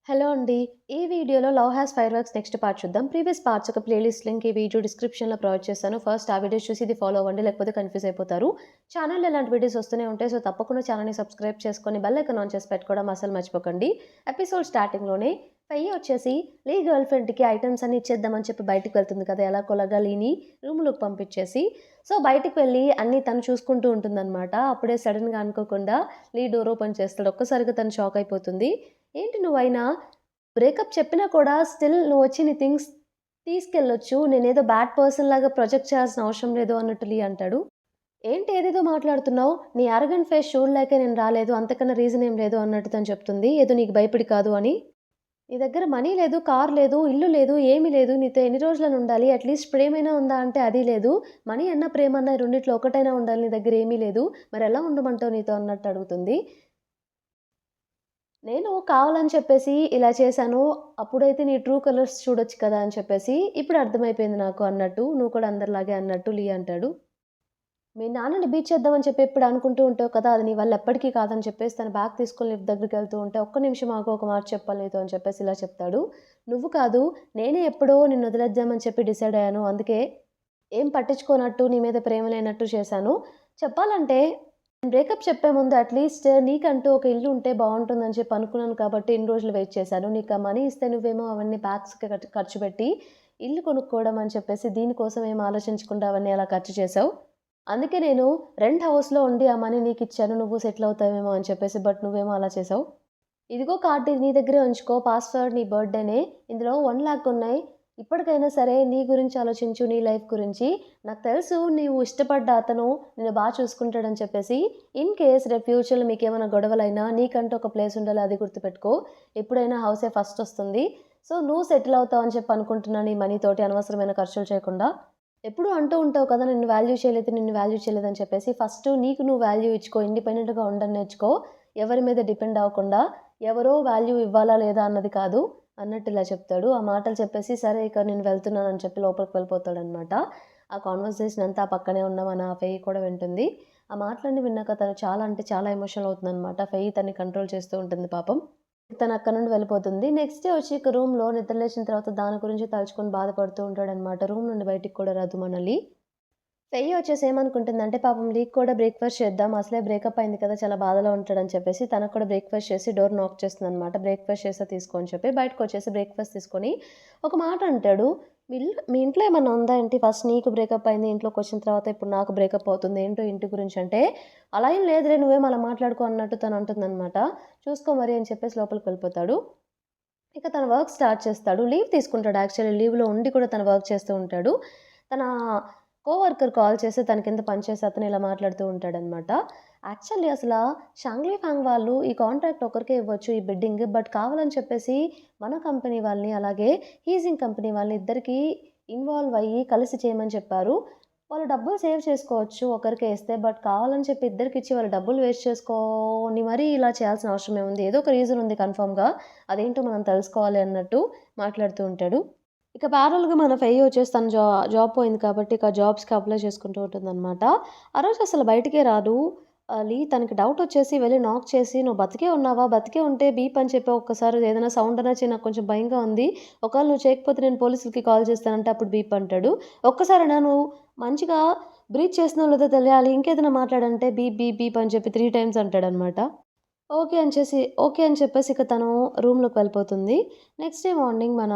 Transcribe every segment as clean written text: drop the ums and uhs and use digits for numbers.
Hello అండి. ఈ వీడియోలో 'love has fireworks' next part చూద్దాం. ప్రీవియస్ పార్ట్స్ ఒక ప్లేలిస్ట్ లింక్ ఈ వీడియో డిస్క్రిప్షన్‌లో ప్రొవైడ్ చేస్తాను. ఫస్ట్ ఆ వీడియోస్ చూసి ఇది ఫాలో అవ్వండి. లేకపోతే కన్‌ఫ్యూజ్ అయిపోతారు. ఛానెల్‌లో ఇలాంటి వీడియోస్ వస్తూనే ఉంటాయి. సో, తప్పకుండా ఛానెల్‌ని సబ్స్క్రైబ్ చేసుకొని బెల్ ఐకాన్ ఆన్ చేసి పెట్టుకోవడం అస్సలు మర్చిపోకండి. ఎపిసోడ్ స్టార్టింగ్‌లోనే ఫెయి వచ్చేసి లీ గర్ల్ ఫ్రెండ్‌కి ఐటెమ్స్ అన్నీ ఇచ్చేద్దామని చెప్పి బయటికి వెళ్తుంది కదా! ఎలాగోలాగా లీని రూమ్‌లోకి పంపించేసి. సో, బయటికి వెళ్ళి అన్నీ తను చూసుకుంటూ ఉంటుందనమాట. అప్పుడే సడెన్‌గా అనుకోకుండా లీ డోర్ ఓపెన్ చేస్తాడు. ఒక్కసారిగా తను షాక్ అయిపోతుంది. ఏంటి నువ్వైనా బ్రేకప్ చెప్పినా కూడా స్టిల్ నువ్వొచ్చి నీ థింగ్స్ తీసుకెళ్ళొచ్చు. నేనేదో బ్యాడ్ పర్సన్ లాగా ప్రొజెక్ట్ చేయాల్సిన అవసరం లేదు అన్నట్టు లీ అంటాడు. ఏంటి ఏదేదో మాట్లాడుతున్నావు? నీ యారగెంట్ ఫేస్ చూడలేకే నేను రాలేదు. అంతకన్నా రీజన్ ఏం లేదు అన్నట్టు తను చెప్తుంది. ఏదో నీకు భయపడి కాదు అని. నీ దగ్గర మనీ లేదు, కార్ లేదు, ఇల్లు లేదు, ఏమీ లేదు. నీతో ఎన్ని రోజులని ఉండాలి? అట్‌లీస్ట్ ప్రేమైనా ఉందా అంటే అది లేదు. మనీ అన్నా, ప్రేమన్నా ఈ రెండిట్లో ఒకటైనా ఉండాలి. నీ దగ్గర ఏమీ లేదు. మరెలా ఉండమంటావు నీతో అన్నట్టు అడుగుతుంది. నేను కావాలని చెప్పేసి ఇలా చేశాను. అప్పుడైతే నీ ట్రూ కలర్స్ చూడొచ్చు కదా! అని చెప్పేసి, ఇప్పుడు అర్థమైపోయింది నాకు అన్నట్టు, నువ్వు కూడా అందరిలాగే అన్నట్టు లీ అంటాడు. మీ నాన్నని బీట్ చేద్దామని చెప్పి ఎప్పుడు అనుకుంటూ ఉంటావు కదా! అది నీ వల్ల ఎప్పటికీ కాదని చెప్పేసి తన బ్యాగ్ తీసుకొని లిఫ్ట్ దగ్గరికెళ్తూ ఉంటే, "ఒక్క నిమిషం ఆగు, ఒక మాట చెప్పాలి నీతో" అని చెప్పేసి ఇలా చెప్తాడు. "నువ్వు కాదు, నేనే ఎప్పుడో నిన్ను వదిలేద్దామని చెప్పి డిసైడ్ అయ్యాను. అందుకే ఏం పట్టించుకోనట్టు, నీ మీద ప్రేమ లేనట్టు చేశాను. చెప్పాలంటే బ్రేకప్ చెప్పే ముందు అట్‌లీస్ట్ నీకంటూ ఒక ఇల్లు ఉంటే బావుంటుందని చెప్పి అనుకున్నాను కాబట్టి ఇన్ని రోజులు వెయిట్ చేశాను. నీకు ఆ మనీ ఇస్తే నువ్వేమో అవన్నీ బ్యాగ్స్‌కి ఖర్చు పెట్టి ఇల్లు కొనుక్కోవడం అని చెప్పేసి దీనికోసం ఏమి ఆలోచించకుండా అవన్నీ అలా ఖర్చు చేశావు. అందుకే నేను రెంట్ హౌస్‌లో ఉండి ఆ మనీ నీకిచ్చాను. నువ్వు సెటిల్ అవుతావేమో అని చెప్పేసి. బట్ నువ్వేమో అలా చేశావు. ఇదిగో కార్డ్ ఇది నీ దగ్గరే ఉంచుకో. పాస్వర్డ్ నీ బర్త్‌డేనే. ఇందులో 1,00,000 ఉన్నాయి. ఇప్పటికైనా సరే నీ గురించి ఆలోచించు. నీ లైఫ్ గురించి. నాకు తెలుసు నీవు ఇష్టపడ్డ అతను నిన్ను చూసుకుంటాడని చెప్పేసి. ఇన్ కేస్ రేపు ఫ్యూచర్‌లో మీకేమైనా గొడవలైనా నీకంటూ ఒక ప్లేస్ ఉండాలి. అది గుర్తుపెట్టుకో. ఎప్పుడైనా హౌసే ఫస్ట్ వస్తుంది. సో, నువ్వు సెటిల్ అవుతావని చెప్పి అనుకుంటున్నాను ఈ మనీతోటి అనవసరమైన ఖర్చులు చేయకుండా. ఎప్పుడూ అంటూ ఉంటావు కదా! నిన్ను వాల్యూ చేయలేదని చెప్పేసి. ఫస్ట్ నీకు నువ్వు వాల్యూ ఇచ్చుకో. ఇండిపెండెంట్‌గా ఉండడం నేర్చుకో. ఎవరి మీద డిపెండ్ అవ్వకుండా, ఎవరో వాల్యూ ఇవ్వాలా లేదా అన్నది కాదు అన్నట్టు ఇలా చెప్తాడు. ఆ మాటలు చెప్పేసి సరే ఇక నేను వెళ్తున్నానని చెప్పి లోపలికి వెళ్ళిపోతాడనమాట. ఆ కాన్వర్సేషన్ అంతా పక్కనే ఉన్న మన ఫెయి కూడా వింటుంది. ఆ మాటలన్నీ విన్నాక తను చాలా అంటే చాలా ఎమోషనల్ అవుతుందనమాట. ఫెయి తనని కంట్రోల్ చేస్తూ ఉంటుంది పాపం. తను అక్కడి నుండి వెళ్ళిపోతుంది. నెక్స్ట్ డే వచ్చి ఇక రూమ్‌లో నిద్ర లేచిన తర్వాత దాని గురించి తలుచుకొని బాధపడుతూ ఉంటాడనమాట. రూమ్ నుండి బయటికి కూడా రాదు మన లీ. ఫెయి వచ్చేసి ఏమనుకుంటుందంటే పాపం లీకి కూడా బ్రేక్‌ఫాస్ట్ చేద్దాం. అసలే బ్రేకప్ అయింది కదా! చాలా బాధలో ఉంటాడని చెప్పేసి తనకు కూడా బ్రేక్‌ఫాస్ట్ చేసి డోర్ నాక్ చేస్తుందనమాట. బ్రేక్‌ఫాస్ట్ చేస్తా తీసుకో అని చెప్పి. బయటకొచ్చేసి బ్రేక్‌ఫాస్ట్ తీసుకొని ఒక మాట అంటాడు. మీ ఇంట్లో ఏమన్నా ఉందా ఏంటి? ఫస్ట్ నీకు బ్రేకప్ అయింది. ఇంట్లోకొచ్చిన తర్వాత ఇప్పుడు నాకు బ్రేకప్ అవుతుంది. ఏంటో ఇంటి గురించి అంటే, అలా ఏం లేదులే నువ్వేం అలా మాట్లాడుకో అన్నట్టు తను అంటుందనమాట. చూసుకో మరి అని చెప్పేసి లోపలికి వెళ్ళిపోతాడు. ఇక తన వర్క్ స్టార్ట్ చేస్తాడు. లీవ్ తీసుకుంటాడు యాక్చువల్లీ. లీవ్‌లో ఉండి కూడా తను వర్క్ చేస్తూ ఉంటాడు. తన కోవర్కర్ కాల్ చేసి తన కింద పనిచేసే అతను ఇలా మాట్లాడుతూ ఉంటాడనమాట. యాక్చువల్లీ షాంగ్లీ ఫాంగ్ వాళ్ళు ఈ కాంట్రాక్ట్ ఒకరికే ఇవ్వచ్చు ఈ బిడ్డింగ్. బట్ కావాలని చెప్పేసి మన కంపెనీ వాళ్ళని, అలాగే హీజింగ్ కంపెనీ వాళ్ళని ఇద్దరికీ ఇన్వాల్వ్ అయ్యి కలిసి చేయమని చెప్పారు. వాళ్ళు డబ్బులు సేవ్ చేసుకోవచ్చు ఒకరికే ఇస్తే. బట్ కావాలని చెప్పి ఇద్దరికిచ్చి వాళ్ళు డబ్బులు వేస్ట్ చేసుకోని మరీ ఇలా చేయాల్సిన అవసరం ఏముంది? ఏదో ఒక రీజన్ ఉంది కన్ఫర్మ్‌గా. అదేంటో మనం తెలుసుకోవాలి అన్నట్టు మాట్లాడుతూ ఉంటాడు. ఇక ప్యారలల్‌గా మన ఫెయి వచ్చేసి తన జాబ్ పోయింది కాబట్టి ఇక జాబ్స్‌కి అప్లై చేసుకుంటూ ఉంటుందనమాట. ఆ రోజు అసలు బయటికే రాదు. లీ తనకి డౌటొచ్చేసి వెళ్లి నాక్ చేసి, "నువ్వు బతికే ఉన్నావా? బతికే ఉంటే బీప్ అని చెప్పి ఒక్కసారి ఏదైనా సౌండ్ అన్నా చెయి. నాకు కొంచెం భయంగా ఉంది. ఒకవేళ నువ్వు చేయకపోతే నేను పోలీసులకి కాల్ చేస్తానంటే" అప్పుడు బీప్ అంటాడు. "ఒక్కసారైనా నువ్వు మంచిగా బ్రీత్ చేస్తున్నావో లేదో తెలియాలి. ఇంకేదైనా మాట్లాడంటే బీప్ బీప్ బీప్ అని చెప్పి 3 టైమ్స్ అంటాడనమాట. ఓకే అని చెప్పేసి ఇక తను రూమ్‌లోకి వెళ్ళిపోతుంది. నెక్స్ట్ డే మార్నింగ్ మన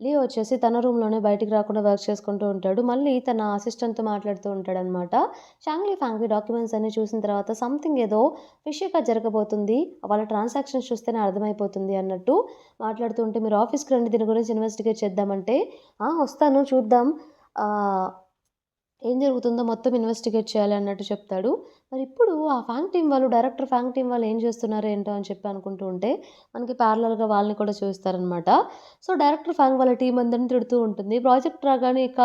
లియో వచ్చేసి తన రూమ్‌లోనే బయటికి రాకుండా వర్క్ చేసుకుంటూ ఉంటాడు. మళ్ళీ తన అసిస్టెంట్‌తో మాట్లాడుతూ ఉంటాడనమాట. షాంగ్లీ ఫాంగ్‌వి డాక్యుమెంట్స్ అన్నీ చూసిన తర్వాత సంథింగ్ ఏదో ఫిషీగా జరగబోతుంది. వాళ్ళ ట్రాన్సాక్షన్స్ చూస్తేనే అర్థమైపోతుంది అన్నట్టు మాట్లాడుతూ ఉంటే, "మీరు ఆఫీస్‌కి రండి దీని గురించి ఇన్వెస్టిగేట్ చేద్దామంటే" "ఆ! వస్తాను చూద్దాం. ఆహ్" ఏం జరుగుతుందో మొత్తం ఇన్వెస్టిగేట్ చేయాలి అన్నట్టు చెప్తాడు. మరిప్పుడు ఆ ఫాంగ్ టీమ్ వాళ్ళు, డైరెక్టర్ ఫాంగ్ టీమ్ వాళ్ళు ఏం చేస్తున్నారో ఏంటో అని చెప్పి అనుకుంటూ ఉంటే, మనకి ప్యారలల్‌గా వాళ్ళని కూడా చూయిస్తారనమాట. సో, డైరెక్టర్ ఫాంగ్ వాళ్ళ టీమ్ అందరిని తిడుతూ ఉంటుంది. ప్రాజెక్ట్ రాగానే ఇక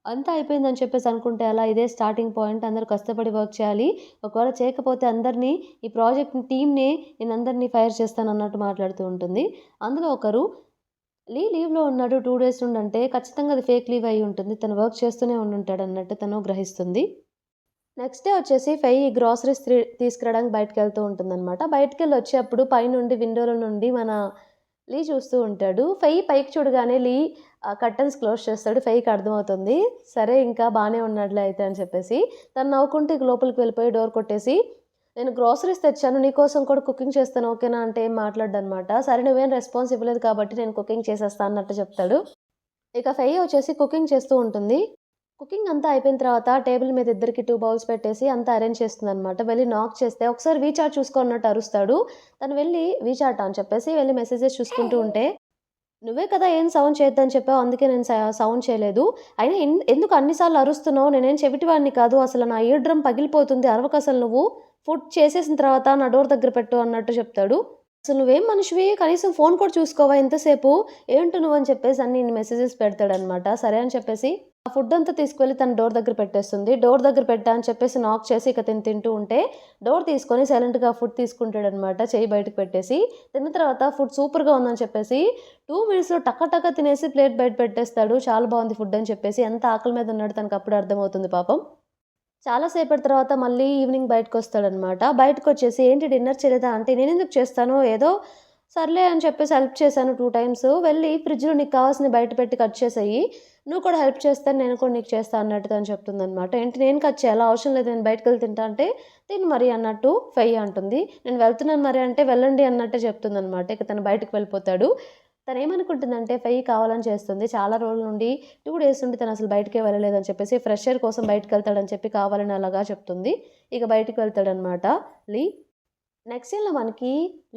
అంతా అయిపోయిందని చెప్పేసి అనుకుంటే ఎలా? ఇదే స్టార్టింగ్ పాయింట్. అందరూ కష్టపడి వర్క్ చేయాలి. ఒకవేళ చేయకపోతే అందరిని ఈ ప్రాజెక్ట్ టీమ్‌నే నేనందరిని ఫైర్ చేస్తానన్నట్టు మాట్లాడుతూ ఉంటుంది. అందులో ఒకరు లీవ్‌లో ఉన్నాడు 2 డేస్ నుండంటే ఖచ్చితంగా అది ఫేక్ లీవ్ అయ్యి ఉంటుంది. తను వర్క్ చేస్తూనే ఉండుంటాడన్నట్టు తను గ్రహిస్తుంది. నెక్స్ట్ డే వచ్చేసి ఫెయి గ్రోసరీస్ తీసుకురావడానికి బయటికెళ్తూ ఉంటుందనమాట. బయటికెళ్ళి వచ్చేప్పుడు పైనుండి విండోలో నుండి మన లీ చూస్తూ ఉంటాడు. పైకి చూడగానే లీ కర్టెన్స్ క్లోజ్ చేస్తాడు. ఫెయికి అర్థమవుతుంది. సరే ఇంకా బానే ఉన్నాడులే అయితే అని చెప్పేసి తను నవ్వుకుంటూ ఇక లోపలికి వెళ్ళిపోయి డోర్ కొట్టేసి, "నేను గ్రోసరీస్ తెచ్చాను. నీకోసం కూడా కుకింగ్ చేస్తాను ఓకేనా?" అంటే ఏం మాట్లాడడనమాట. సరే నువ్వేం రెస్పాన్స్ ఇవ్వలేదు కాబట్టి నేను కుకింగ్ చేసేస్తా అన్నట్టు చెప్తాడు. ఇక ఫెయి వచ్చేసి కుకింగ్ చేస్తూ ఉంటుంది. కుకింగ్ అంతా అయిపోయిన తర్వాత టేబుల్ మీద ఇద్దరికి 2 బౌల్స్ పెట్టేసి అంతా అరేంజ్ చేస్తుందనమాట. వెళ్ళి నాక్ చేస్తే, "ఒకసారి వీచాట్ చూసుకో" అన్నట్టు అరుస్తాడు. తను వెళ్ళి వీచాటా అని చెప్పేసి వెళ్ళి మెసేజెస్ చూసుకుంటూ ఉంటే, "నువ్వే కదా ఏం సౌండ్ చేయొద్దని చెప్పావు. అందుకే నేను సౌండ్ చేయలేదు. అయినా ఎందుకు అన్ని సార్లు అరుస్తున్నావు? నేనేం చెవిటివాడిని కాదు. అసలు నా ఇయర్ డ్రమ్ పగిలిపోతుంది. అరవకసలు నువ్వు. ఫుడ్ చేసేసిన తర్వాత నా డోర్ దగ్గర పెట్టు" అన్నట్టు చెప్తాడు. "అసలు నువ్వేం మనిషివి? కనీసం ఫోన్ కూడా చూసుకోవా ఇంతసేపు? ఏంటి నువ్వు" అని చెప్పేసి అన్ని ఇన్ని మెసేజెస్ పెడతాడనమాట. సరే అని చెప్పేసి ఆ ఫుడ్ అంతా తీసుకెళ్ళి తన డోర్ దగ్గర పెట్టేస్తుంది. డోర్ దగ్గర పెట్టా అని చెప్పేసి నాక్ చేసి ఇక తిను తింటూ ఉంటే డోర్ తీసుకొని సైలెంట్‌గా ఫుడ్ తీసుకుంటాడనమాట. చెయ్యి బయటకి పెట్టేసి. తిన్న తర్వాత ఫుడ్ సూపర్‌గా ఉందని చెప్పేసి 2 మినిట్స్‌లో టక టక తినేసి ప్లేట్ బయట పెట్టేస్తాడు. చాలా బావుంది ఫుడ్ అని చెప్పేసి. ఎంత ఆకలి మీద ఉన్నాడో తనకప్పుడే అర్థమవుతుంది పాపం. చాలా సేపటి తర్వాత మళ్ళీ ఈవినింగ్ బయటకొస్తాడనమాట. బయటకొచ్చేసి, "ఏంటి డిన్నర్ చేయలేదా?" అంటే, "నేనెందుకు చేస్తాను? ఏదో సర్లే" అని చెప్పేసి హెల్ప్ చేశాను 2 టైమ్స్. "వెళ్ళి ఫ్రిడ్జ్‌లో నీకు కావాల్సినవి బయట పెట్టి కట్ చేసేయి. నువ్వు కూడా హెల్ప్ చేస్తే నేను కూడా నీకు చేస్తా" అన్నట్టు తను చెప్తుందనమాట. "ఏంటి నేను కట్ చేయాలా? అవసరం లేదు నేను బయటికెళ్ళి తింటా" అంటే, "తిను మరి" అన్నట్టు ఫెయి అంటుంది. "నేను వెళ్తున్నాను మరి" అంటే, "వెళ్ళండి" అన్నట్టే చెప్తుందనమాట. ఇక తను బయటికి వెళ్ళిపోతాడు. తనేమనుకుంటుందంటే ఫెయి కావాలని చేస్తుంది. చాలా రోజుల నుండి 2 డేస్ నుండి తనసలు బయటికే వెళ్ళలేదని చెప్పేసి ఫ్రెష్ ఎయిర్ కోసం బయటికెళ్తాడని చెప్పి కావాలని అలాగా చెప్తుంది. ఇక బయటికి వెళ్తాడనమాట లీ. నెక్స్ట్ సీన్‌లో మనకి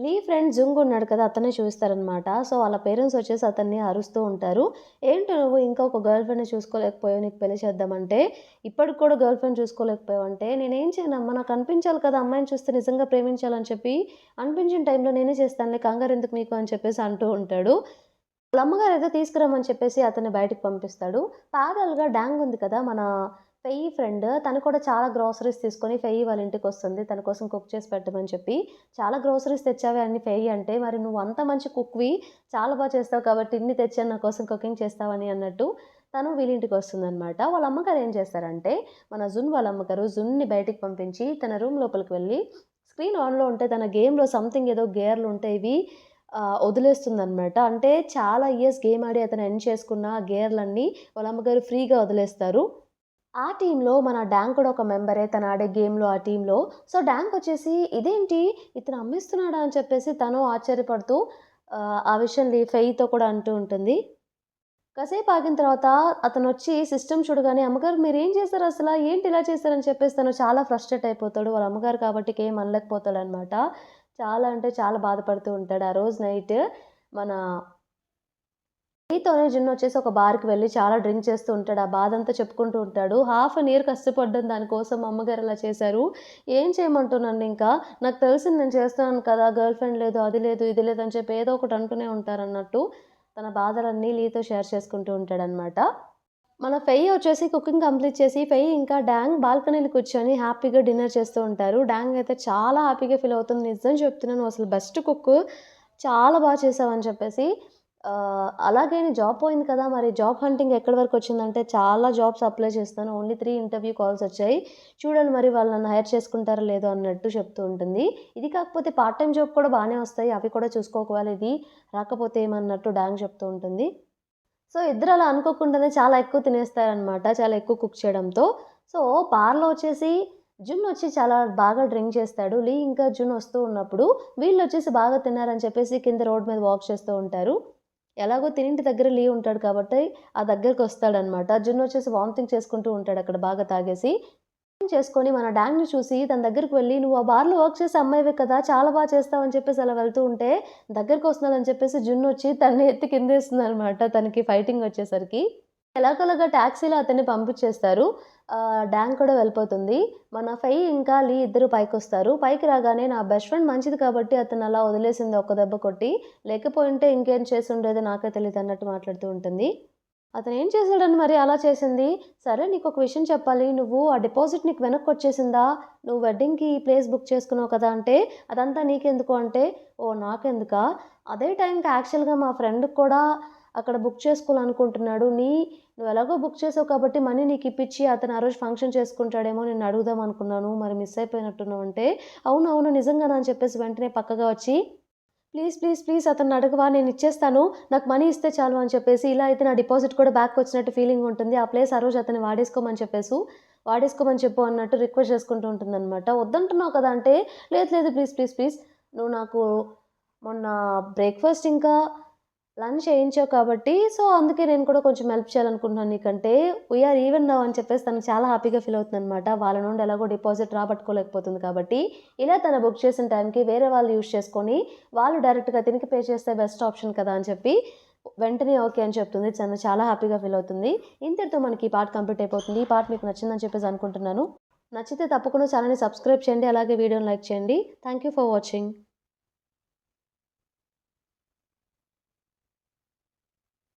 లీ ఫ్రెండ్ జుంగ్ ఉన్నాడు కదా! అతన్నే చూపిస్తారనమాట. సో, వాళ్ళ పేరెంట్స్ వచ్చేసి అతన్ని అరుస్తూ ఉంటారు. "ఏంటి నువ్వు ఇంకా ఒక గర్ల్ ఫ్రెండ్‌ని చూసుకోలేకపోయావు నీకు పెళ్లి చేద్దామంటే, ఇప్పటికి కూడా గర్ల్ ఫ్రెండ్ చూసుకోలేకపోయావంటే, నేనేం చేయనమ్మా నాకు అనిపించాలి కదా! అమ్మాయిని చూస్తే నిజంగా ప్రేమించాలని చెప్పి, అనిపించిన టైంలో నేనే చేస్తానులే కంగారెందుకు నీకు" అని చెప్పేసి అంటూ ఉంటాడు. వాళ్ళ అమ్మగారైతే తీసుకురమ్మని చెప్పేసి అతన్ని బయటికి పంపిస్తాడు. ప్యారలల్‌గా డాంగ్ ఉంది కదా! మన ఫెయి ఫ్రెండ్ తను కూడా చాలా గ్రోసరీస్ తీసుకొని ఫెయి వాళ్ళ ఇంటికొస్తుంది. తన కోసం కుక్ చేసి పెట్టమని చెప్పి. "చాలా గ్రోసరీస్ తెచ్చావే అన్ని ఫెయి" అంటే, "మరి నువ్వు అంత మంచి కుక్‌వి, చాలా చేస్తావు కాబట్టి ఇన్ని తెచ్చాను నా కోసం కుకింగ్ చేస్తావని" అన్నట్టు తను వీళ్ళింటికొస్తుందనమాట. వాళ్ళ అమ్మగారు ఏం చేస్తారంటే, మన జున్ వాళ్ళ అమ్మగారు జున్‌ని బయటికి పంపించి తన రూమ్ లోపలికి వెళ్ళి స్క్రీన్ ఆన్‌లో ఉంటే తన గేమ్‌లో సంథింగ్ ఏదో గేర్లుంటే ఇవి వదిలేస్తుందనమాట. అంటే చాలా ఇయర్స్ గేమ్ ఆడి అతను ఎర్న్ చేసుకున్న ఆ గేర్‌లన్నీ వాళ్ళ అమ్మగారు ఫ్రీగా వదిలేస్తారు. ఆ టీమ్‌లో మన డాంగ్ కూడా ఒక మెంబరే తను ఆడే గేమ్‌లో ఆ టీమ్‌లో. సో, డాంగ్ వచ్చేసి ఇదేంటి ఇతను అమ్మేస్తున్నాడా అని చెప్పేసి తను ఆశ్చర్యపడుతూ ఆ విషయం ఫెయితో కూడా అంటూ ఉంటుంది. కాసేపు ఆగిన తర్వాత అతనొచ్చి సిస్టమ్ చూడగానే, "అమ్మగారు మీరేం చేశారసల? ఏంటి ఇలా చేశారని" చెప్పేసి తను చాలా ఫ్రస్ట్రేట్ అయిపోతాడు. వాళ్ళ అమ్మగారు కాబట్టి ఇక ఏం అనలేకపోతాడనమాట. చాలా అంటే చాలా బాధపడుతూ ఉంటాడు. ఆ రోజు నైట్ మన టీతోనే జిన్ వచ్చేసి ఒక బార్‌కి వెళ్లి చాలా డ్రింక్ చేస్తూ ఉంటాడు. ఆ బాధంతా చెప్పుకుంటూ ఉంటాడు. హాఫ్ ఎన్ ఇయర్ కష్టపడ్డాను దానికోసం మా అమ్మగారు అలా చేశారు. ఏం చేయమంటావు నన్నింకా? నాకు తెలిసింది నేను చేస్తున్నాను కదా! గర్ల్ ఫ్రెండ్ లేదు, అది లేదు, ఇది లేదు అని చెప్పి ఏదో ఒకటి అంటూనే ఉంటారన్నట్టు తన బాధలన్నీ లీతో షేర్ చేసుకుంటూ ఉంటాడనమాట. మన ఫెయి వచ్చేసి కుకింగ్ కంప్లీట్ చేసి ఫెయి ఇంకా డాంగ్ బాల్కనీలో కూర్చొని హ్యాపీగా డిన్నర్ చేస్తూ ఉంటారు. డాంగ్ అయితే చాలా హ్యాపీగా ఫీల్ అవుతుంది. నిజం చెప్తున్నాను నువ్వు అసలు బెస్ట్ కుక్కు. చాలా చేసావని చెప్పేసి. అలాగే నీ జాబ్ పోయింది కదా! మరి జాబ్ హంటింగ్ ఎక్కడి వరకొచ్చిందంటే చాలా జాబ్స్ అప్లై చేస్తున్నాను. ఓన్లీ 3 ఇంటర్వ్యూ కాల్స్ వచ్చాయి. చూడండి మరి వాళ్ళు నన్ను హైర్ చేసుకుంటారో లేదో అన్నట్టు చెప్తూ ఉంటుంది. ఇది కాకపోతే పార్ట్ టైమ్ జాబ్ కూడా బానే వస్తాయి. అవి కూడా చూసుకో ఒకవేళ ఇది రాకపోతే ఏమన్నట్టు డాంగ్ చెప్తూ ఉంటుంది. సో, ఇద్దరు అలా అనుకోకుండానే చాలా ఎక్కువ తినేస్తారనమాట. చాలా ఎక్కువ కుక్ చేయడంతో. సో, బార్‌లో వచ్చేసి జున్ వచ్చి చాలా బాగా డ్రింక్ చేస్తాడు. లీ ఇంకా జున్ వస్తూ ఉన్నప్పుడు వీళ్ళొచ్చేసి బాగా తిన్నారని చెప్పేసి కింద రోడ్ మీద వాక్ చేస్తూ ఉంటారు. ఎలాగో తినింటి దగ్గర లీ ఉంటాడు కాబట్టి ఆ దగ్గరకొస్తాడనమాట. జున్ వచ్చేసి వామిటింగ్ చేసుకుంటూ ఉంటాడక్కడ బాగా తాగేసి. చేసుకొని మన డాడ్‌ని చూసి తన దగ్గరికి వెళ్లి, "నువ్వు ఆ బార్‌లో వర్క్ చేసే అమ్మాయివే కదా! చాలా చేస్తావని" చెప్పేసి అలా వెళ్తూ ఉంటే, దగ్గరకొస్తున్నాడని చెప్పేసి జున్నొచ్చి తన్ని ఎత్తి కిందేస్తుందనమాట తనకి ఫైటింగ్ వచ్చేసరికి. ఎలాగోలాగా టాక్సీలో అతన్ని పంపించేస్తారు. డాంగ్ కూడా వెళ్ళిపోతుంది. మన ఫెయి ఇంకా లీ ఇద్దరు పైకొస్తారు. పైకి రాగానే నా బెస్ట్ ఫ్రెండ్ మంచిది కాబట్టి అతను అలా వదిలేసింది ఒక్క దెబ్బ కొట్టి. లేకపోయుంటే ఇంకేం చేసుండేదో నాకే తెలీదన్నట్టు మాట్లాడుతూ ఉంటుంది. అతనేం చేశాడని మరి అలా చేసింది? సరే నీకొక విషయం చెప్పాలి. నువ్వు ఆ డిపాజిట్ నీకు వెనక్కొచ్చేసిందా? నువ్వు వెడ్డింగ్‌కి ఈ ప్లేస్ బుక్ చేసుకున్నావు కదా! అంటే, అదంతా నీకెందుకు అంటే, ఓహ్! నాకెందుకా? అదే టైంకి యాక్చువల్‌గా మా ఫ్రెండ్‌కి కూడా అక్కడ బుక్ చేసుకోవాలనుకుంటున్నాడు. నువ్వెలాగో బుక్ చేసావు కాబట్టి మనీ నీకిప్పిచ్చి అతను ఆ రోజు ఫంక్షన్ చేసుకుంటాడేమో నిన్ను అడుగుదాం అనుకున్నాను. మరి మిస్ అయిపోయినట్టున్నావు అంటే, అవునవును నిజంగానా అని చెప్పేసి వెంటనే పక్కగా వచ్చి ప్లీజ్, ప్లీజ్, ప్లీజ్ అతన్ని అడగవా? నేనిచ్చేస్తాను. నాకు మనీ ఇస్తే చాలు అని చెప్పేసి, ఇలా అయితే నా డిపాజిట్ కూడా బ్యాక్‌కొచ్చినట్టు ఫీలింగ్ ఉంటుంది. ఆ ప్లేస్ ఆ రోజు అతన్ని వాడేసుకోమని చెప్పు అన్నట్టు రిక్వెస్ట్ చేసుకుంటూ ఉంటుందనమాట. వద్దంటున్నావు కదా! అంటే, లేదు, లేదు ప్లీజ్, ప్లీజ్, ప్లీజ్ నువ్వు నాకు మొన్న బ్రేక్‌ఫాస్ట్ ఇంకా లంచ్ చేయించావు కాబట్టి, సో, అందుకే నేను కూడా కొంచెం హెల్ప్ చేయాలనుకుంటున్నాను నీకంటే. వి ఆర్ ఈవెన్ నౌ అని చెప్పేసి తను చాలా హ్యాపీగా ఫీల్ అవుతుందనమాట. వాళ్ళ నుండి ఎలాగో డిపాజిట్ రాబట్టుకోలేకపోతుంది కాబట్టి, ఇలా తను బుక్ చేసిన టైంకి వేరే వాళ్ళు యూజ్ చేసుకొని, వాళ్ళు డైరెక్ట్‌గా తినికి పే చేస్తే బెస్ట్ ఆప్షన్ కదా! అని చెప్పి వెంటనే ఓకే అని చెప్తుంది. తను చాలా హ్యాపీగా ఫీల్ అవుతుంది. ఇంతటితో మనకి ఈ పార్ట్ కంప్లీట్ అయిపోతుంది. ఈ పార్ట్ మీకు నచ్చిందని చెప్పేసి అనుకుంటున్నాను. నచ్చితే తప్పకుండా ఛానెల్‌ని సబ్స్క్రైబ్ చేయండి. అలాగే వీడియోని లైక్ చేయండి. Thank you for watching.